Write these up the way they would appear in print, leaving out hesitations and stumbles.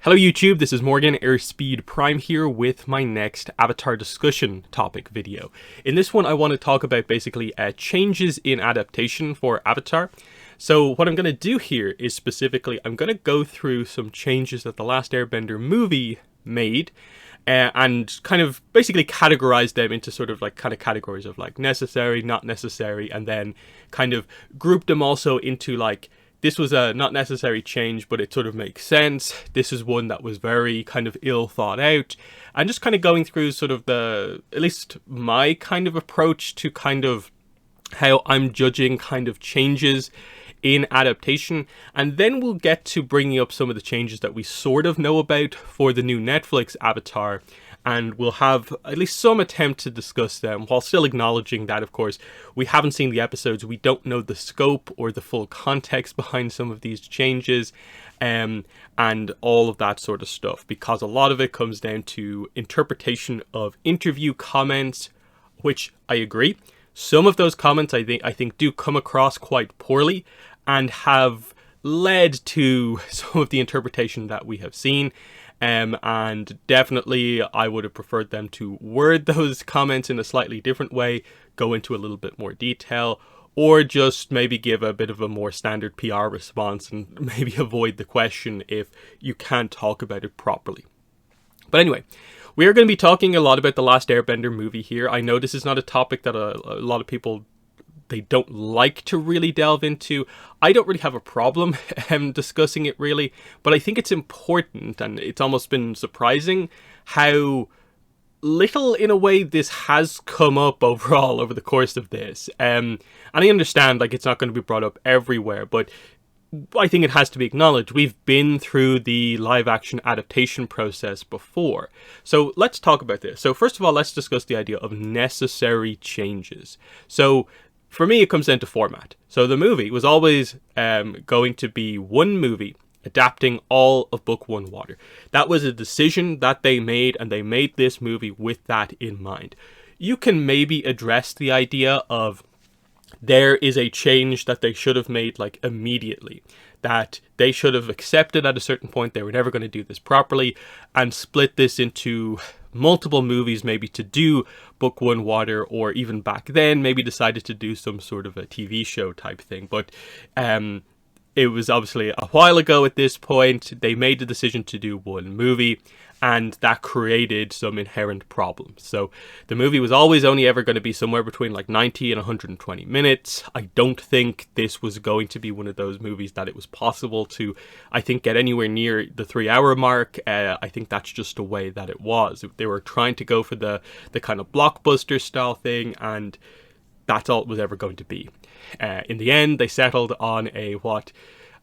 Hello YouTube, this is Morgan Airspeed Prime here with my next Avatar discussion topic video. In this one I want to talk about basically changes in adaptation for Avatar. So what I'm going to do here is specifically I'm going to go through some changes that the Last Airbender movie made and kind of basically categorize them into sort of like kind of categories of like necessary, not necessary, and then kind of group them also into like this was a not necessary change, but it sort of makes sense. This is one that was very kind of ill thought out. And just kind of going through sort of at least my kind of approach to kind of how I'm judging kind of changes in adaptation. And then we'll get to bringing up some of the changes that we sort of know about for the new Netflix Avatar. And we'll have at least some attempt to discuss them while still acknowledging that, of course, we haven't seen the episodes. We don't know the scope or the full context behind some of these changes and all of that sort of stuff, because a lot of it comes down to interpretation of interview comments, which I agree. Some of those comments I think do come across quite poorly and have led to some of the interpretation that we have seen. And definitely I would have preferred them to word those comments in a slightly different way, go into a little bit more detail, or just maybe give a bit of a more standard PR response and maybe avoid the question if you can't talk about it properly. But anyway, we are going to be talking a lot about the Last Airbender movie here. I know this is not a topic that a lot of people they don't like to really delve into. I don't really have a problem discussing it really, but I think it's important, and it's almost been surprising how little in a way this has come up overall over the course of this. And I understand like it's not going to be brought up everywhere, but I think it has to be acknowledged. We've been through the live action adaptation process before. So let's talk about this. So first of all, let's discuss the idea of necessary changes. So for me, it comes down to format. So the movie was always going to be one movie adapting all of Book One Water. That was a decision that they made, and they made this movie with that in mind. You can maybe address the idea of there is a change that they should have made like immediately, that they should have accepted at a certain point they were never going to do this properly and split this into multiple movies, maybe to do Book One Water, or even back then maybe decided to do some sort of a TV show type thing. But it was obviously a while ago at this point. They made the decision to do one movie, and that created some inherent problems. So the movie was always only ever going to be somewhere between like 90 and 120 minutes. I don't think this was going to be one of those movies that it was possible to, I think, get anywhere near the 3-hour mark. I think that's just the way that it was. They were trying to go for the kind of blockbuster style thing, and that's all it was ever going to be. In the end, they settled on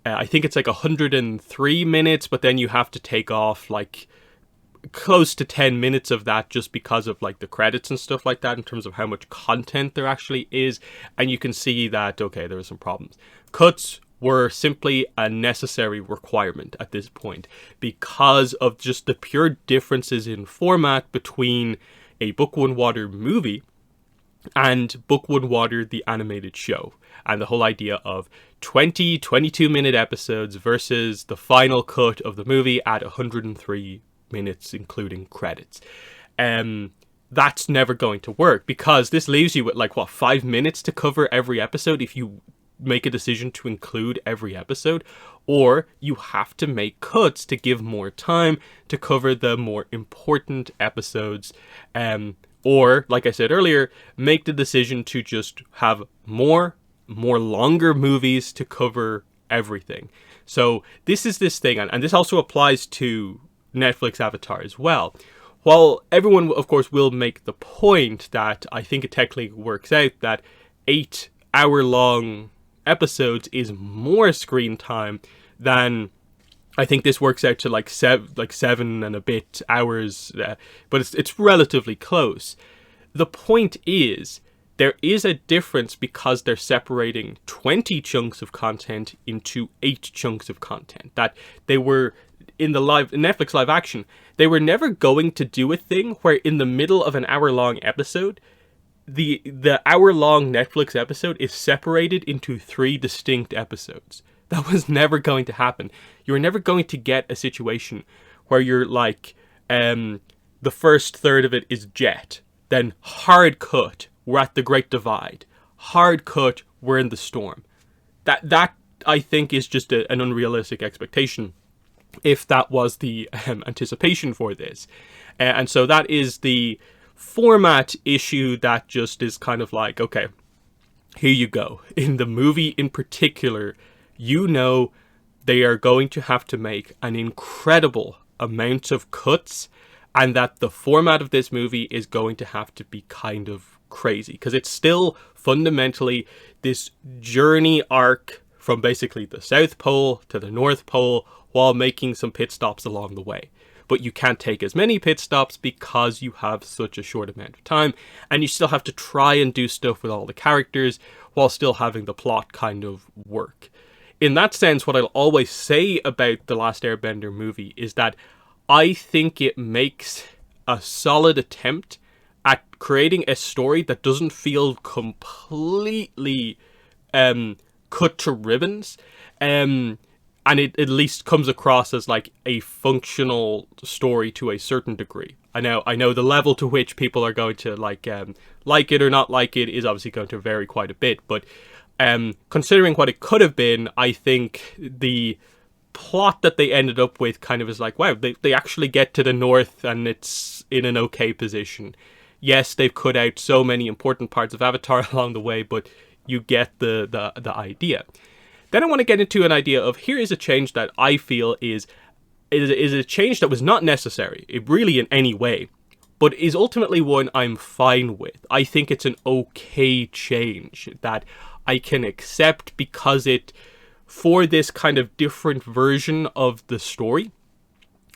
I think it's like 103 minutes, but then you have to take off like close to 10 minutes of that just because of like the credits and stuff like that in terms of how much content there actually is. And you can see that, okay, there are some problems. Cuts were simply a necessary requirement at this point because of just the pure differences in format between a Book One Water movie and Book One Water the animated show, and the whole idea of 22-minute episodes versus the final cut of the movie at 103 minutes including credits. That's never going to work, because this leaves you with like 5 minutes to cover every episode if you make a decision to include every episode, or you have to make cuts to give more time to cover the more important episodes, or like I said earlier, make the decision to just have more longer movies to cover everything. So this is this thing, and this also applies to Netflix Avatar as well. While everyone, of course, will make the point that I think it technically works out that 8-hour-long episodes is more screen time than, I think this works out to like 7 and a bit hours, but it's relatively close. The point is, there is a difference because they're separating 20 chunks of content into 8 chunks of content. That they were in the Netflix live action, they were never going to do a thing where in the middle of an hour-long episode, the hour-long Netflix episode is separated into 3 distinct episodes. That was never going to happen. You're never going to get a situation where you're like, the first third of it is jet, then hard cut, we're at the Great Divide, hard cut, we're in the storm. That I think is just an unrealistic expectation, if that was the anticipation for this. And so that is the format issue that just is kind of like, okay, here you go. In the movie in particular, you know they are going to have to make an incredible amount of cuts, and that the format of this movie is going to have to be kind of crazy, because it's still fundamentally this journey arc from basically the South Pole to the North Pole, while making some pit stops along the way. But you can't take as many pit stops because you have such a short amount of time, and you still have to try and do stuff with all the characters while still having the plot kind of work. In that sense, what I'll always say about the Last Airbender movie is that I think it makes a solid attempt at creating a story that doesn't feel completely cut to ribbons, and it at least comes across as like a functional story to a certain degree. I know the level to which people are going to like it or not like it is obviously going to vary quite a bit, but considering what it could have been, I think the plot that they ended up with kind of is like, wow, they actually get to the north and it's in an okay position. Yes, they've cut out so many important parts of Avatar along the way, but you get the idea. Then I want to get into an idea of, here is a change that I feel is a change that was not necessary, really in any way, but is ultimately one I'm fine with. I think it's an okay change that I can accept because it, for this kind of different version of the story,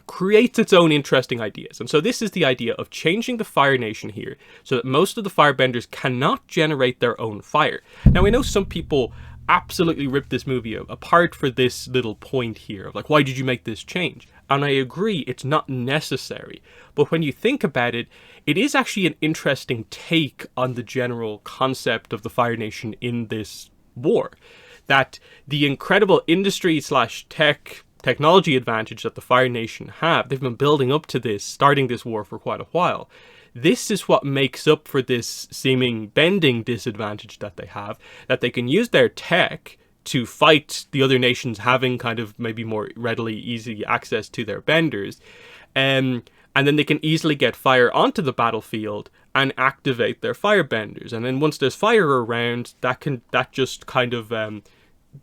creates its own interesting ideas. And so this is the idea of changing the Fire Nation here so that most of the firebenders cannot generate their own fire. Now, I know some people absolutely ripped this movie apart for this little point here of like, why did you make this change? And I agree, it's not necessary. But when you think about it, it is actually an interesting take on the general concept of the Fire Nation in this war. That the incredible industry / technology advantage that the Fire Nation have, they've been building up to this, starting this war for quite a while. This is what makes up for this seeming bending disadvantage that they have, that they can use their tech to fight the other nations having kind of maybe more readily easy access to their benders, and then they can easily get fire onto the battlefield and activate their firebenders. And then once there's fire around, that just kind of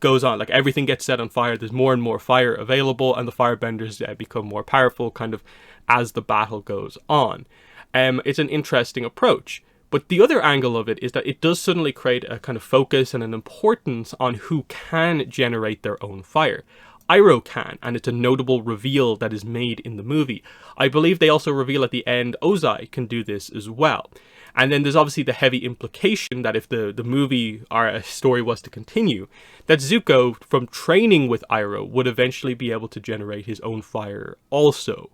goes on, like everything gets set on fire, there's more and more fire available, and the firebenders become more powerful kind of as the battle goes on. It's an interesting approach. But the other angle of it is that it does suddenly create a kind of focus and an importance on who can generate their own fire. Iroh can, and it's a notable reveal that is made in the movie. I believe they also reveal at the end Ozai can do this as well. And then there's obviously the heavy implication that if the movie or a story was to continue, that Zuko, from training with Iroh, would eventually be able to generate his own fire also.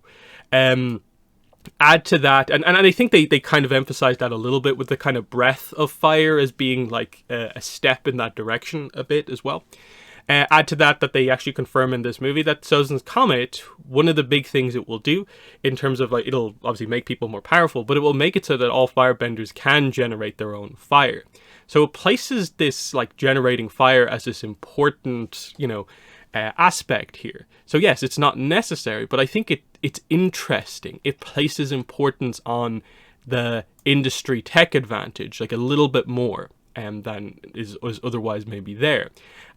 Add to that, and I think they kind of emphasize that a little bit with the kind of breath of fire as being like a step in that direction a bit as well. Add to that they actually confirm in this movie that Sozin's Comet, one of the big things it will do in terms of like, it'll obviously make people more powerful, but it will make it so that all firebenders can generate their own fire. So it places this like generating fire as this important, aspect here. So yes, it's not necessary, but I think it's interesting. It places importance on the industry tech advantage, like a little bit more than is otherwise maybe there.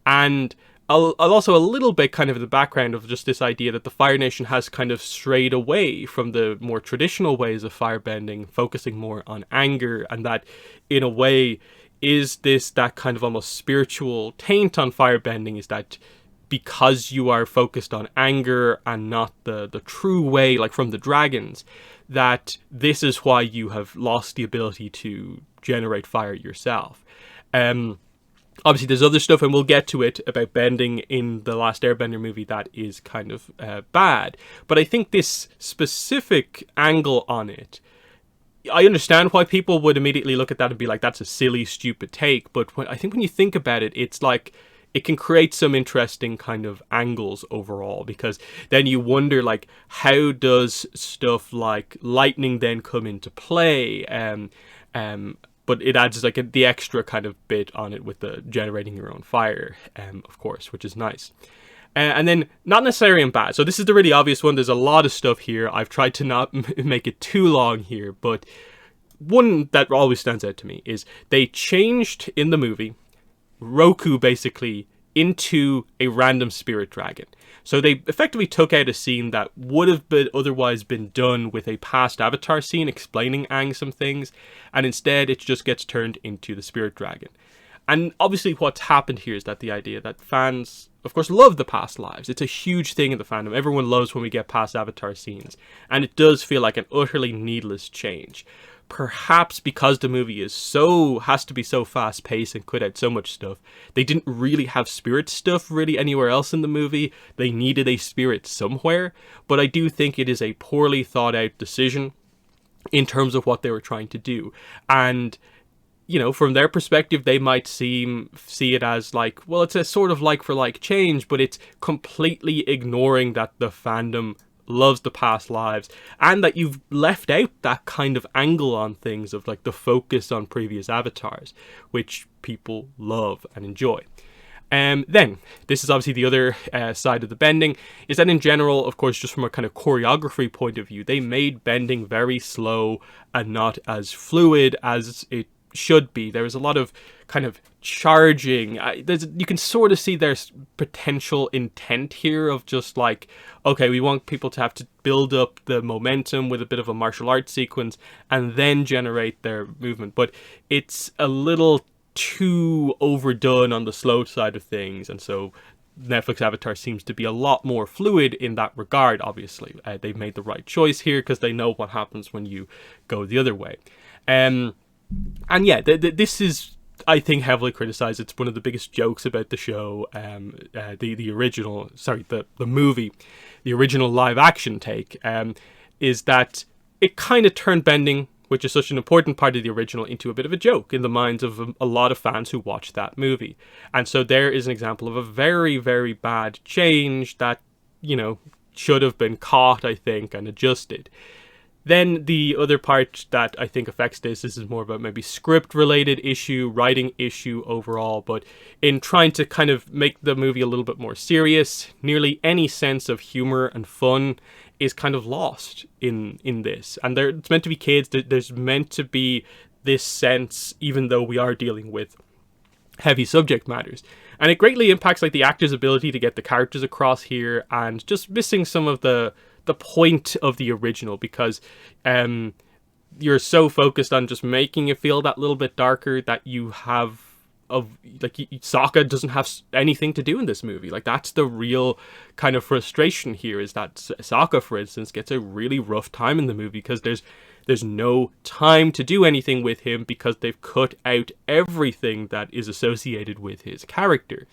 And I'll also a little bit kind of the background of just this idea that the Fire Nation has kind of strayed away from the more traditional ways of firebending, focusing more on anger, and that in a way is that kind of almost spiritual taint on firebending, is that because you are focused on anger and not the true way, like from the dragons, that this is why you have lost the ability to generate fire yourself. Obviously, there's other stuff, and we'll get to it, about bending in the Last Airbender movie that is kind of bad. But I think this specific angle on it, I understand why people would immediately look at that and be like, that's a silly, stupid take. But I think when you think about it, it's like, it can create some interesting kind of angles overall, because then you wonder, like, how does stuff like lightning then come into play? But it adds like the extra kind of bit on it with the generating your own fire, of course, which is nice. And then, not necessarily in bad. So this is the really obvious one. There's a lot of stuff here. I've tried to not make it too long here, but one that always stands out to me is they changed in the movie Roku basically into a random spirit dragon. So they effectively took out a scene that would have been otherwise been done with a past Avatar scene explaining Aang some things, and instead it just gets turned into the spirit dragon. And obviously what's happened here is that the idea that fans, of course, love the past lives. It's a huge thing in the fandom. Everyone loves when we get past Avatar scenes. And it does feel like an utterly needless change. Perhaps because the movie has to be so fast paced and cut out so much stuff, they didn't really have spirit stuff really anywhere else in the movie. They needed a spirit somewhere, but I do think it is a poorly thought out decision in terms of what they were trying to do. And, you know, from their perspective, they might see it as like, well, it's a sort of like for like change, but it's completely ignoring that the fandom loves the past lives, and that you've left out that kind of angle on things of like the focus on previous avatars, which people love and enjoy. Then, this is obviously the other side of the bending, is that in general, of course, just from a kind of choreography point of view, they made bending very slow and not as fluid as it should be. There was a lot of kind of charging. You can sort of see there's potential intent here of just like, okay, we want people to have to build up the momentum with a bit of a martial arts sequence and then generate their movement. But it's a little too overdone on the slow side of things. And so Netflix Avatar seems to be a lot more fluid in that regard, obviously. They've made the right choice here because they know what happens when you go the other way. And yeah, this is, I think, heavily criticized. It's one of the biggest jokes about the show. The original, sorry, the movie, the original live action take, is that it kind of turned bending, which is such an important part of the original, into a bit of a joke in the minds of a lot of fans who watched that movie. And so there is an example of a very, very bad change that, you know, should have been caught, I think, and adjusted. Then the other part that I think affects this is more about maybe script-related issue, writing issue overall, but in trying to kind of make the movie a little bit more serious, nearly any sense of humor and fun is kind of lost in this. And it's meant to be kids, there's meant to be this sense, even though we are dealing with heavy subject matters. And it greatly impacts like the actors' ability to get the characters across here, and just missing some of the point of the original, because you're so focused on just making it feel that little bit darker that you have Sokka doesn't have anything to do in this movie. Like, that's the real kind of frustration here, is that Sokka, for instance, gets a really rough time in the movie because there's no time to do anything with him because they've cut out everything that is associated with his character.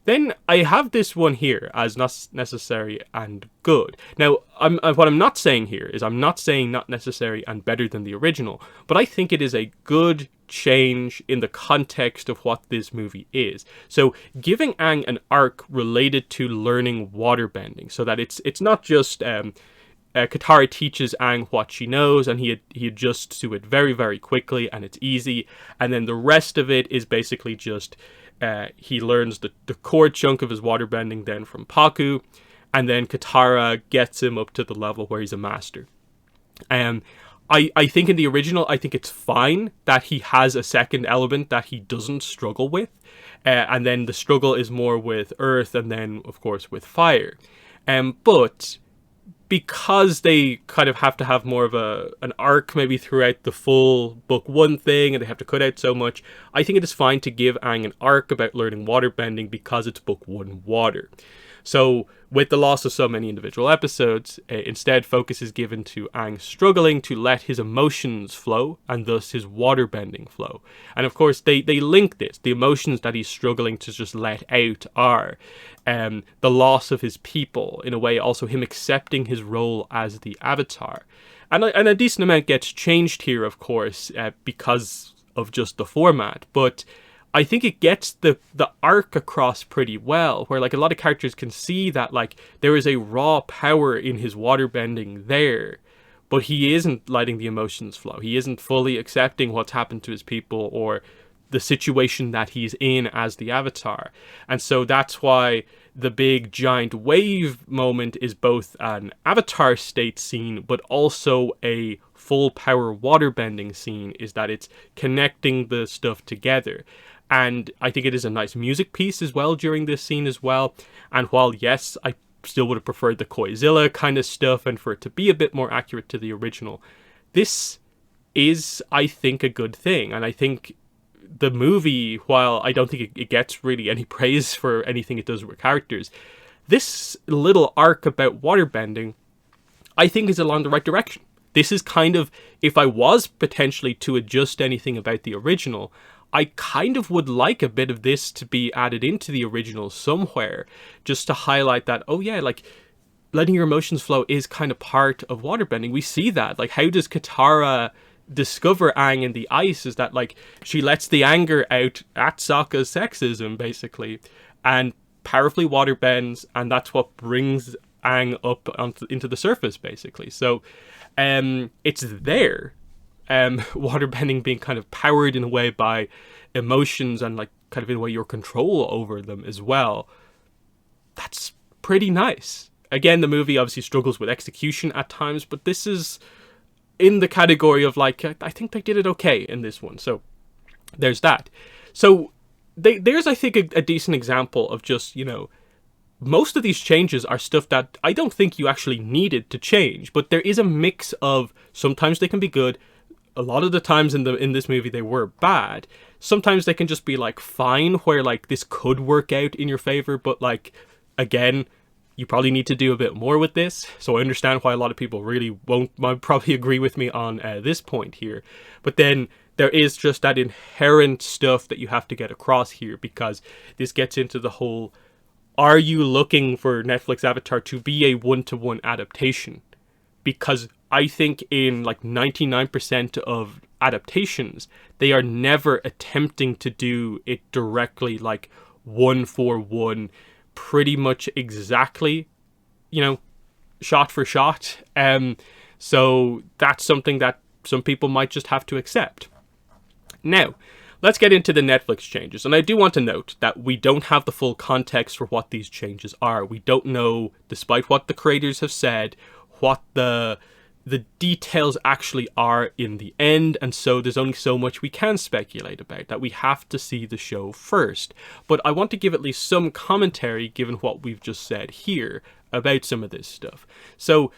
Then I have this one here as not necessary and good. Now, what I'm not saying here is I'm not saying not necessary and better than the original, but I think it is a good change in the context of what this movie is. So giving Aang an arc related to learning waterbending, so that it's not just Katara teaches Aang what she knows and he adjusts to it very, very quickly and it's easy, and then the rest of it is basically just he learns the core chunk of his waterbending then from Paku, and then Katara gets him up to the level where he's a master. I think in the original, I think it's fine that he has a second element that he doesn't struggle with, and then the struggle is more with earth and then, of course, with fire. But because they kind of have to have more of an arc maybe throughout the full book one thing, and they have to cut out so much, I think it is fine to give Aang an arc about learning waterbending because it's book one water. So with the loss of so many individual episodes, instead focus is given to Aang struggling to let his emotions flow, and thus his waterbending flow. And of course they link this. The emotions that he's struggling to just let out are the loss of his people, in a way also him accepting his role as the Avatar. And a decent amount gets changed here, of course, because of just the format. But I think it gets the arc across pretty well, where like a lot of characters can see that like there is a raw power in his waterbending there, but he isn't letting the emotions flow. He isn't fully accepting what's happened to his people or the situation that he's in as the Avatar. And so that's why the big giant wave moment is both an Avatar state scene, but also a full power waterbending scene, is that it's connecting the stuff together. And I think it is a nice music piece as well during this scene as well. And while, yes, I still would have preferred the Koizilla kind of stuff and for it to be a bit more accurate to the original, this is, I think, a good thing. And I think the movie, while I don't think it gets really any praise for anything it does with characters, this little arc about waterbending, I think, is along the right direction. This is kind of, if I was potentially to adjust anything about the original, I kind of would like a bit of this to be added into the original somewhere, just to highlight that, oh yeah, like, letting your emotions flow is kind of part of waterbending. We see that. Like, how does Katara discover Aang in the ice? Is that, like, she lets the anger out at Sokka's sexism, basically, and powerfully waterbends, and that's what brings Aang up into the surface, basically. So, it's there. Waterbending being kind of powered in a way by emotions and like kind of in a way your control over them as well. That's pretty nice. Again, the movie obviously struggles with execution at times, but this is in the category of like, I think they did it okay in this one. So there's that. So there's, I think, a decent example of just, you know, most of these changes are stuff that I don't think you actually needed to change, but there is a mix of sometimes they can be good. A lot of the times in this movie they were bad. Sometimes they can just be like fine, where like this could work out in your favor, but like, again, you probably need to do a bit more with this. So I understand why a lot of people really might probably agree with me on this point here. But then there is just that inherent stuff that you have to get across here, because this gets into the whole, are you looking for Netflix Avatar to be a one-to-one adaptation? Because I think in like 99% of adaptations, they are never attempting to do it directly, like one for one, pretty much exactly, you know, shot for shot. So that's something that some people might just have to accept. Now, let's get into the Netflix changes. And I do want to note that we don't have the full context for what these changes are. We don't know, despite what the creators have said, what the details actually are in the end, and so there's only so much we can speculate about, that we have to see the show first. But I want to give at least some commentary, given what we've just said here, about some of this stuff. So,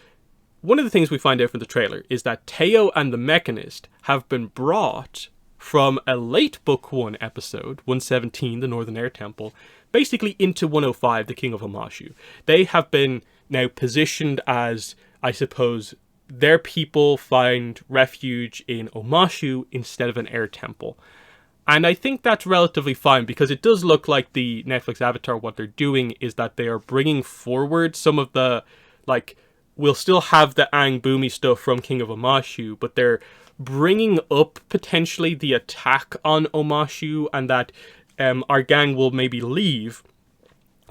one of the things we find out from the trailer is that Teo and the Mechanist have been brought from a late Book 1 episode, 117, the Northern Air Temple, basically into 105, the King of Omashu. They have been now positioned as, I suppose, their people find refuge in Omashu instead of an air temple. And I think that's relatively fine, because it does look like the Netflix Avatar, what they're doing is that they are bringing forward some of the, like, we'll still have the Aang Boomy stuff from King of Omashu, but they're bringing up potentially the attack on Omashu, and that our gang will maybe leave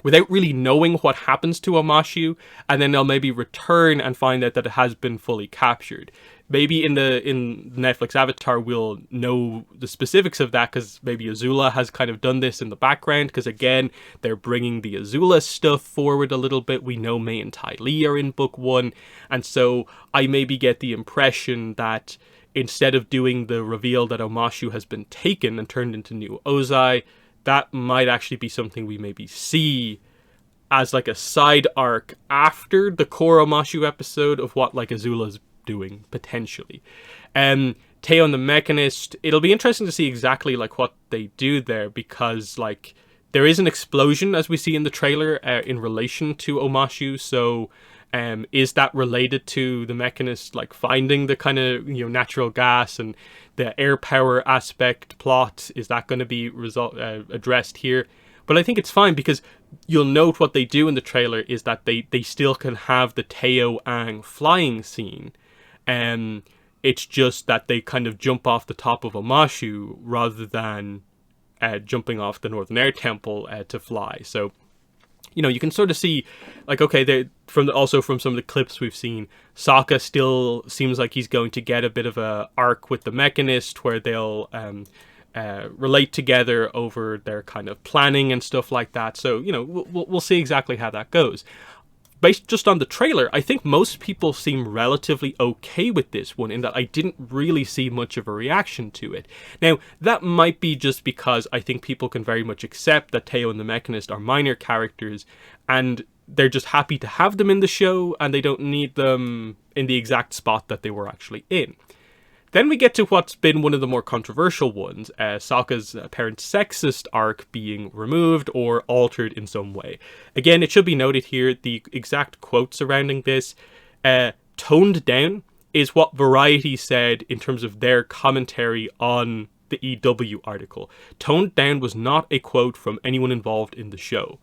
without really knowing what happens to Omashu, and then they'll maybe return and find out that it has been fully captured. Maybe in Netflix Avatar we'll know the specifics of that, because maybe Azula has kind of done this in the background, because again, they're bringing the Azula stuff forward a little bit. We know Mei and Ty Lee are in Book 1, and so I maybe get the impression that instead of doing the reveal that Omashu has been taken and turned into New Ozai, that might actually be something we maybe see as like a side arc after the core Omashu episode of what like Azula's doing, potentially. Teo and the Mechanist, it'll be interesting to see exactly like what they do there, because like there is an explosion, as we see in the trailer, in relation to Omashu, so is that related to the Mechanist like finding the kind of, you know, natural gas and the air power aspect plot? Is that going to be addressed here? But I think it's fine, because you'll note what they do in the trailer is that they still can have the Teo Aang flying scene. It's just that they kind of jump off the top of Omashu rather than jumping off the Northern Air Temple to fly. So, you know, you can sort of see, like, okay, also from some of the clips we've seen, Sokka still seems like he's going to get a bit of a arc with the Mechanist, where they'll relate together over their kind of planning and stuff like that. So, you know, we'll see exactly how that goes. Based just on the trailer, I think most people seem relatively okay with this one, in that I didn't really see much of a reaction to it. Now, that might be just because I think people can very much accept that Teo and the Mechanist are minor characters, and they're just happy to have them in the show, and they don't need them in the exact spot that they were actually in. Then we get to what's been one of the more controversial ones, Sokka's apparent sexist arc being removed or altered in some way. Again, it should be noted here, the exact quote surrounding this, toned down, is what Variety said in terms of their commentary on the EW article. Toned down was not a quote from anyone involved in the show.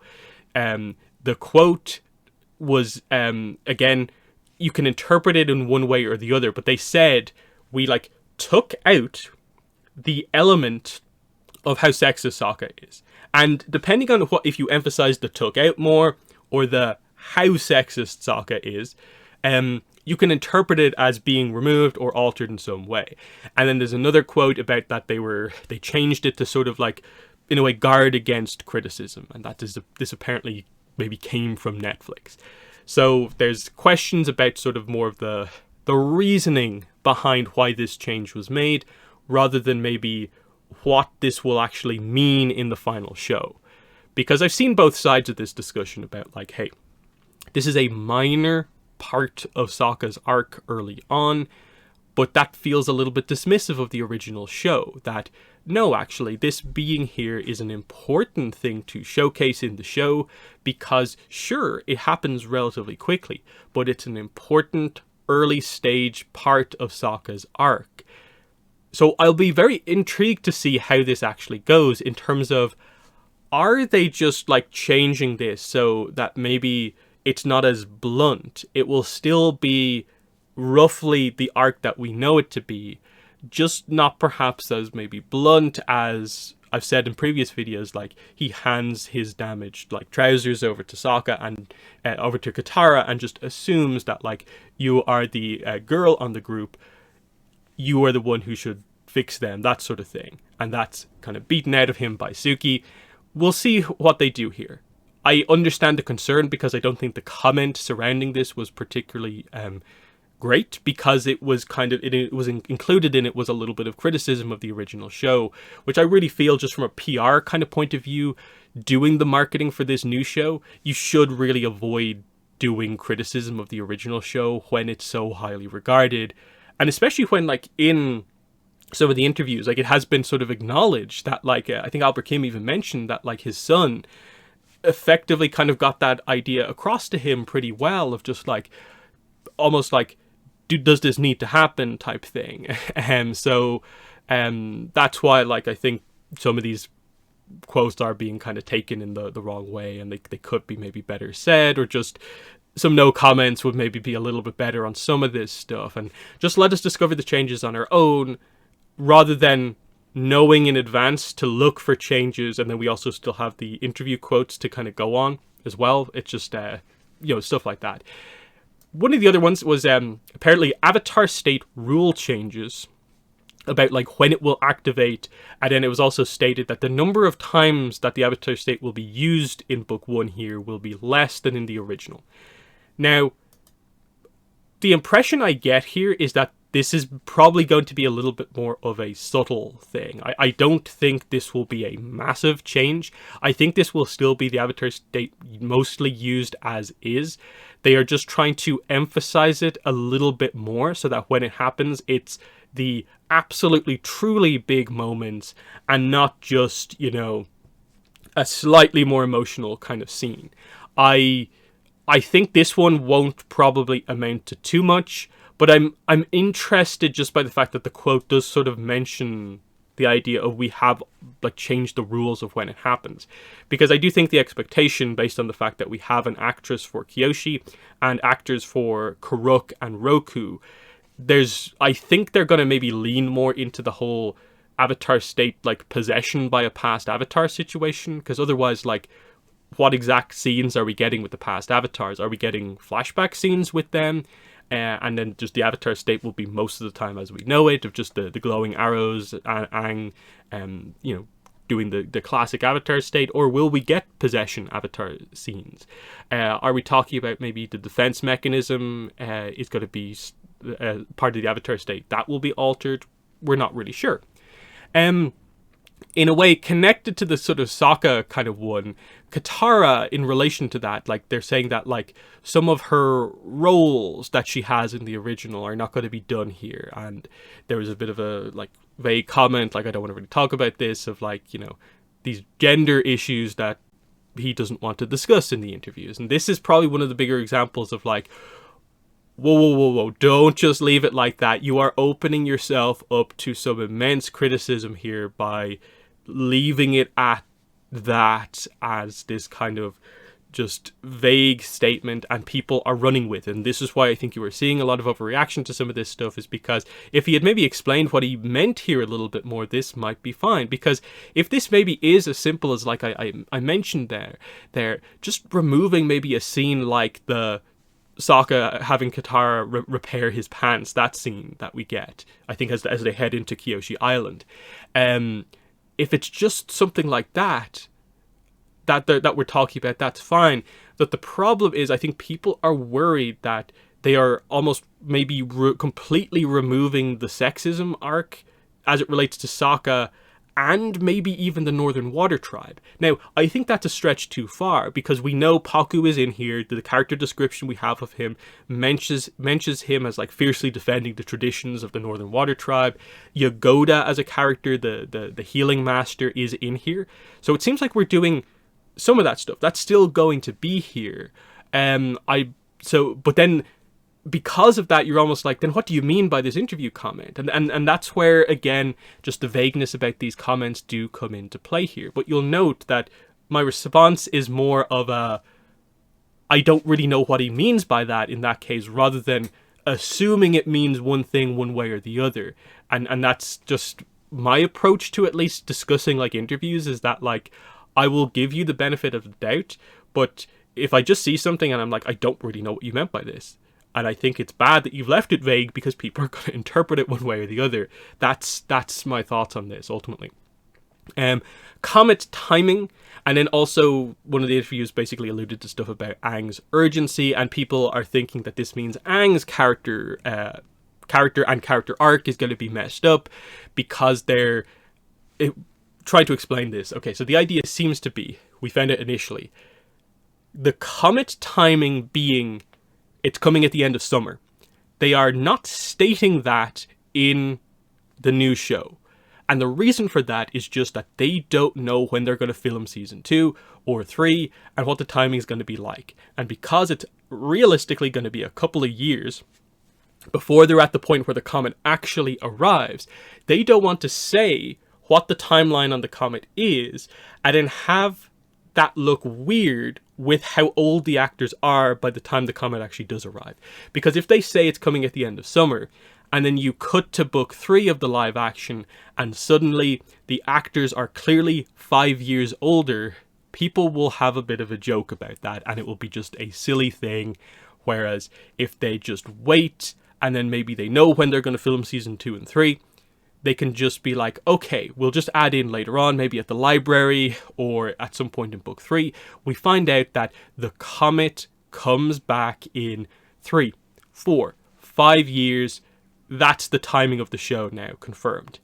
The quote was, again, you can interpret it in one way or the other, but they said, we like took out the element of how sexist Sokka is. And depending on what, if you emphasize the took out more or the how sexist Sokka is, you can interpret it as being removed or altered in some way. And then there's another quote about that they changed it to sort of like, in a way, guard against criticism. And that is, this apparently maybe came from Netflix. So there's questions about sort of more of the reasoning behind why this change was made, rather than maybe what this will actually mean in the final show. Because I've seen both sides of this discussion about, like, hey, this is a minor part of Sokka's arc early on, but that feels a little bit dismissive of the original show. That, no, actually, this being here is an important thing to showcase in the show, because, sure, it happens relatively quickly, but it's an important early stage part of Sokka's arc. So I'll be very intrigued to see how this actually goes, in terms of, are they just like changing this so that maybe it's not as blunt? It will still be roughly the arc that we know it to be, just not perhaps as maybe blunt as I've said in previous videos, like he hands his damaged like trousers over to Sokka and over to Katara, and just assumes that like, you are the girl on the group, you are the one who should fix them, that sort of thing. And that's kind of beaten out of him by Suki. We'll see what they do here. I understand the concern, because I don't think the comment surrounding this was particularly great, because it was kind of, it was included in it was a little bit of criticism of the original show, which I really feel, just from a PR kind of point of view, doing the marketing for this new show, you should really avoid doing criticism of the original show when it's so highly regarded. And especially when, like, in some of the interviews, like, it has been sort of acknowledged that, like, I think Albert Kim even mentioned that, like, his son effectively kind of got that idea across to him pretty well, of just like, almost like, does this need to happen type thing. So that's why, like, I think some of these quotes are being kind of taken in the wrong way, and they could be maybe better said, or just some no comments would maybe be a little bit better on some of this stuff, and just let us discover the changes on our own, rather than knowing in advance to look for changes. And then we also still have the interview quotes to kind of go on as well. It's just you know, stuff like that. One of the other ones was apparently Avatar State rule changes about like when it will activate, and then it was also stated that the number of times that the Avatar State will be used in Book 1 here will be less than in the original. Now, the impression I get here is that this is probably going to be a little bit more of a subtle thing. I don't think this will be a massive change. I think this will still be the Avatar State mostly used as is. They are just trying to emphasize it a little bit more, so that when it happens, it's the absolutely truly big moments, and not just, you know, a slightly more emotional kind of scene. I think this one won't probably amount to too much, but I'm interested just by the fact that the quote does sort of mention the idea of we have like changed the rules of when it happens. Because I do think the expectation, based on the fact that we have an actress for Kyoshi and actors for Karuk and Roku, I think they're going to maybe lean more into the whole Avatar state like possession by a past Avatar situation? Because otherwise, like, what exact scenes are we getting with the past avatars? Are we getting flashback scenes with them? And then just the avatar state will be most of the time as we know it, of just the glowing arrows, Aang, doing the classic avatar state, or will we get possession avatar scenes? Are we talking about maybe the defense mechanism is going to be part of the avatar state? That will be altered? We're not really sure. In a way, connected to the sort of Sokka kind of one, Katara, in relation to that, like, they're saying that, like, some of her roles that she has in the original are not going to be done here. And there was a bit of a, like, vague comment, like, I don't want to really talk about this, of, like, these gender issues that he doesn't want to discuss in the interviews. And this is probably one of the bigger examples of, like, whoa, don't just leave it like that. You are opening yourself up to some immense criticism here by leaving it at that as this kind of just vague statement, and people are running with it. And this is why I think you were seeing a lot of overreaction to some of this stuff, is because if he had maybe explained what he meant here a little bit more, this might be fine. Because if this maybe is as simple as, like I mentioned there, just removing maybe a scene like the Sokka having Katara repair his pants, that scene that we get, I think, as they head into Kyoshi Island. If it's just something like that we're talking about, that's fine. But the problem is, I think people are worried that they are almost maybe completely removing the sexism arc as it relates to Sokka, and maybe even the Northern Water Tribe. Now, I think that's a stretch too far, because we know Pakku is in here. The character description we have of him mentions him as, like, fiercely defending the traditions of the Northern Water Tribe. Yagoda as a character, the healing master, is in here. So it seems like we're doing some of that stuff. That's still going to be here. But then, because of that, you're almost like, then what do you mean by this interview comment? And that's where, again, just the vagueness about these comments do come into play here. But you'll note that my response is more of a, I don't really know what he means by that in that case, rather than assuming it means one thing one way or the other. And that's just my approach to at least discussing, like, interviews, is that, like, I will give you the benefit of the doubt, but if I just see something and I'm like, I don't really know what you meant by this, and I think it's bad that you've left it vague because people are going to interpret it one way or the other. That's my thoughts on this, ultimately. Comet timing, and then also one of the interviews basically alluded to stuff about Aang's urgency, and people are thinking that this means Aang's character and character arc is going to be messed up because they're trying to explain this. Okay, so the idea seems to be, we found it initially, the comet timing being, it's coming at the end of summer. They are not stating that in the new show. And the reason for that is just that they don't know when they're going to film season 2 or 3 and what the timing is going to be like. And because it's realistically going to be a couple of years before they're at the point where the comet actually arrives, they don't want to say what the timeline on the comet is and then have that look weird with how old the actors are by the time the comet actually does arrive. Because if they say it's coming at the end of summer, and then you cut to book 3 of the live action, and suddenly the actors are clearly 5 years older, people will have a bit of a joke about that, and it will be just a silly thing. Whereas if they just wait, and then maybe they know when they're going to film season 2 and 3, they can just be like, okay, we'll just add in later on, maybe at the library or at some point in book 3, we find out that the comet comes back in 3, 4, 5 years. That's the timing of the show now, confirmed.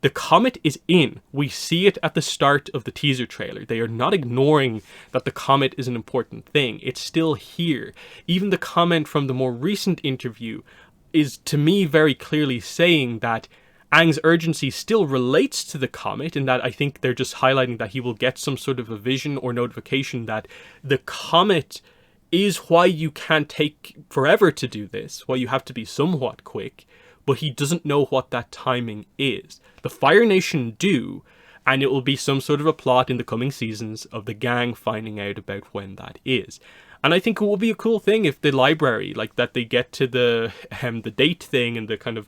The comet is in. We see it at the start of the teaser trailer. They are not ignoring that the comet is an important thing. It's still here. Even the comment from the more recent interview is, to me, very clearly saying that Aang's urgency still relates to the comet, in that I think they're just highlighting that he will get some sort of a vision or notification that the comet is why you can't take forever to do this, why you have to be somewhat quick, but he doesn't know what that timing is. The Fire Nation do, and it will be some sort of a plot in the coming seasons of the gang finding out about when that is. And I think it will be a cool thing if the library, like, that they get to the date thing and the kind of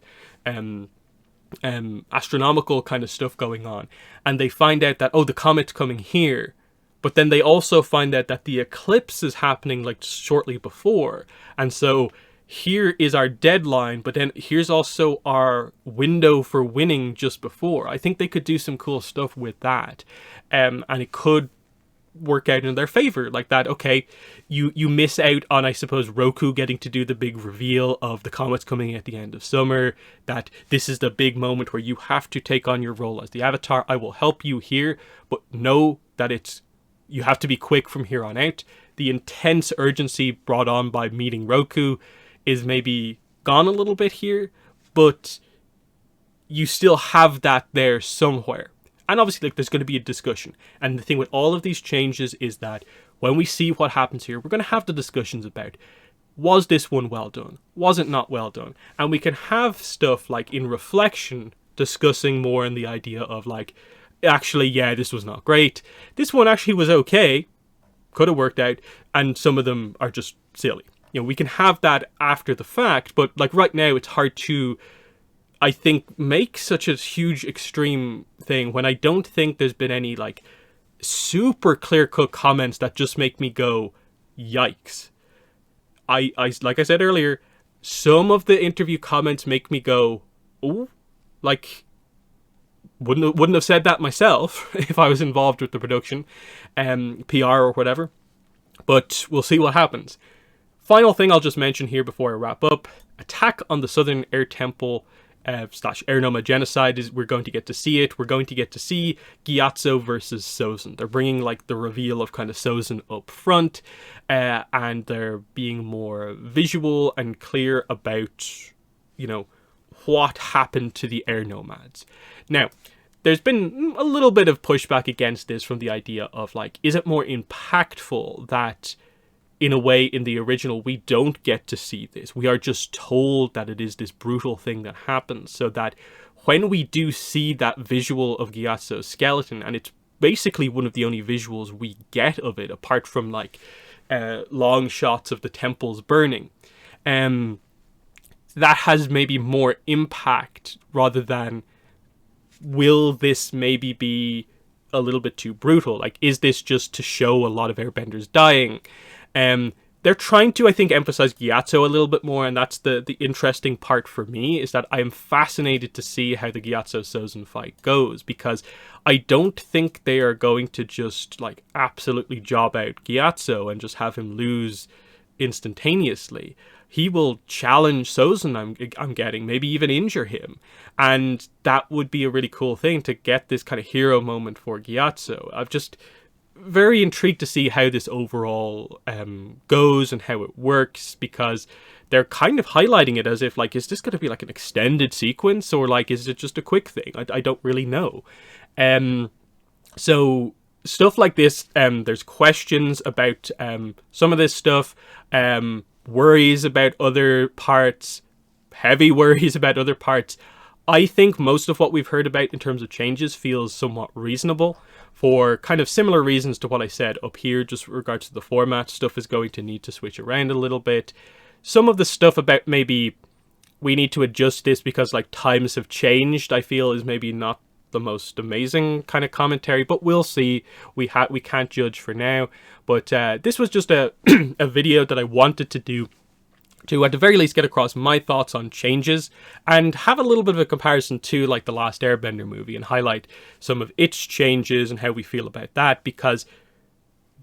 astronomical kind of stuff going on, and they find out that, oh, the comet's coming here, but then they also find out that the eclipse is happening like shortly before, and so here is our deadline, but then here's also our window for winning just before. I think they could do some cool stuff with that, and it could work out in their favor, like that. Okay, you miss out on, I suppose, Roku getting to do the big reveal of the comets coming at the end of summer, that this is the big moment where you have to take on your role as the Avatar. I will help you here, but know that you have to be quick from here on out. The intense urgency brought on by meeting Roku is maybe gone a little bit here, but you still have that there somewhere. And obviously, like, there's going to be a discussion. And the thing with all of these changes is that when we see what happens here, we're going to have the discussions about, was this one well done? Was it not well done? And we can have stuff like in reflection discussing more in the idea of like, actually, yeah, this was not great. This one actually was okay. Could have worked out. And some of them are just silly. You know, we can have that after the fact, but like right now it's hard to, I think, make such a huge extreme thing when I don't think there's been any like super clear-cut comments that just make me go, yikes. I like I said earlier, some of the interview comments make me go, oh, like, wouldn't have said that myself if I was involved with the production, PR or whatever. But we'll see what happens. Final thing I'll just mention here before I wrap up: attack on the Southern Air Temple / Air Noma genocide is, we're going to get to see it. We're going to get to see Gyatso versus Sozin. They're bringing like the reveal of kind of Sozin up front, and they're being more visual and clear about, you know, what happened to the Air Nomads. Now, there's been a little bit of pushback against this from the idea of like, is it more impactful that in a way, in the original, we don't get to see this. We are just told that it is this brutal thing that happens, so that when we do see that visual of Gyatso's skeleton, and it's basically one of the only visuals we get of it, apart from like long shots of the temples burning, that has maybe more impact rather than, will this maybe be a little bit too brutal? Like, is this just to show a lot of airbenders dying? They're trying to, I think, emphasize Gyatso a little bit more, and that's the interesting part for me, is that I am fascinated to see how the Gyatso-Sozin fight goes, because I don't think they are going to just, like, absolutely job out Gyatso and just have him lose instantaneously. He will challenge Sozin, I'm getting, maybe even injure him, and that would be a really cool thing to get this kind of hero moment for Gyatso. I've just very intrigued to see how this overall goes and how it works, because they're kind of highlighting it as if, like, is this going to be like an extended sequence, or like, is it just a quick thing? I don't really know. So stuff like this, there's questions about some of this stuff, worries about other parts, heavy worries about other parts. I think most of what we've heard about in terms of changes feels somewhat reasonable, for kind of similar reasons to what I said up here, just with regards to the format. Stuff is going to need to switch around a little bit. Some of the stuff about maybe we need to adjust this because like times have changed, I feel is maybe not the most amazing kind of commentary, but we'll see. We can't judge for now. But this was just a a video that I wanted to do to, at the very least, get across my thoughts on changes and have a little bit of a comparison to like the Last Airbender movie and highlight some of its changes and how we feel about that, because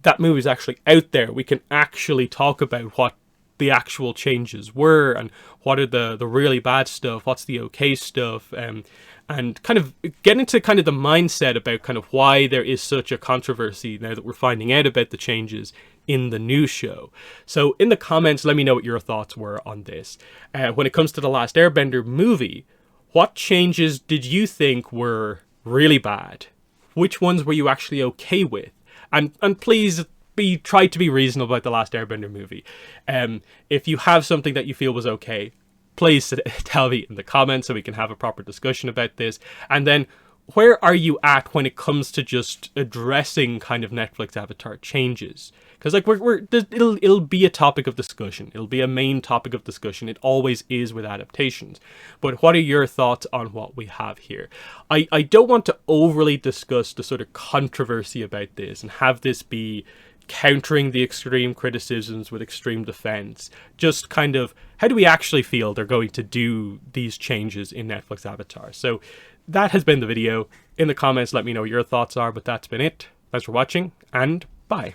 that movie is actually out there. We can actually talk about what the actual changes were and what are the really bad stuff, what's the okay stuff, and kind of get into kind of the mindset about kind of why there is such a controversy now that we're finding out about the changes in the new show. So in the comments, let me know what your thoughts were on this. When it comes to the Last Airbender movie, what changes did you think were really bad? Which ones were you actually okay with? And please try to be reasonable about the Last Airbender movie. If you have something that you feel was okay, please tell me in the comments so we can have a proper discussion about this. And then where are you at when it comes to just addressing kind of Netflix Avatar changes? Because like it'll be a topic of discussion. It'll be a main topic of discussion. It always is with adaptations. But what are your thoughts on what we have here? I don't want to overly discuss the sort of controversy about this and have this be countering the extreme criticisms with extreme defense. Just kind of, how do we actually feel they're going to do these changes in Netflix Avatar? So that has been the video. In the comments, let me know what your thoughts are, but that's been it. Thanks for watching, and bye.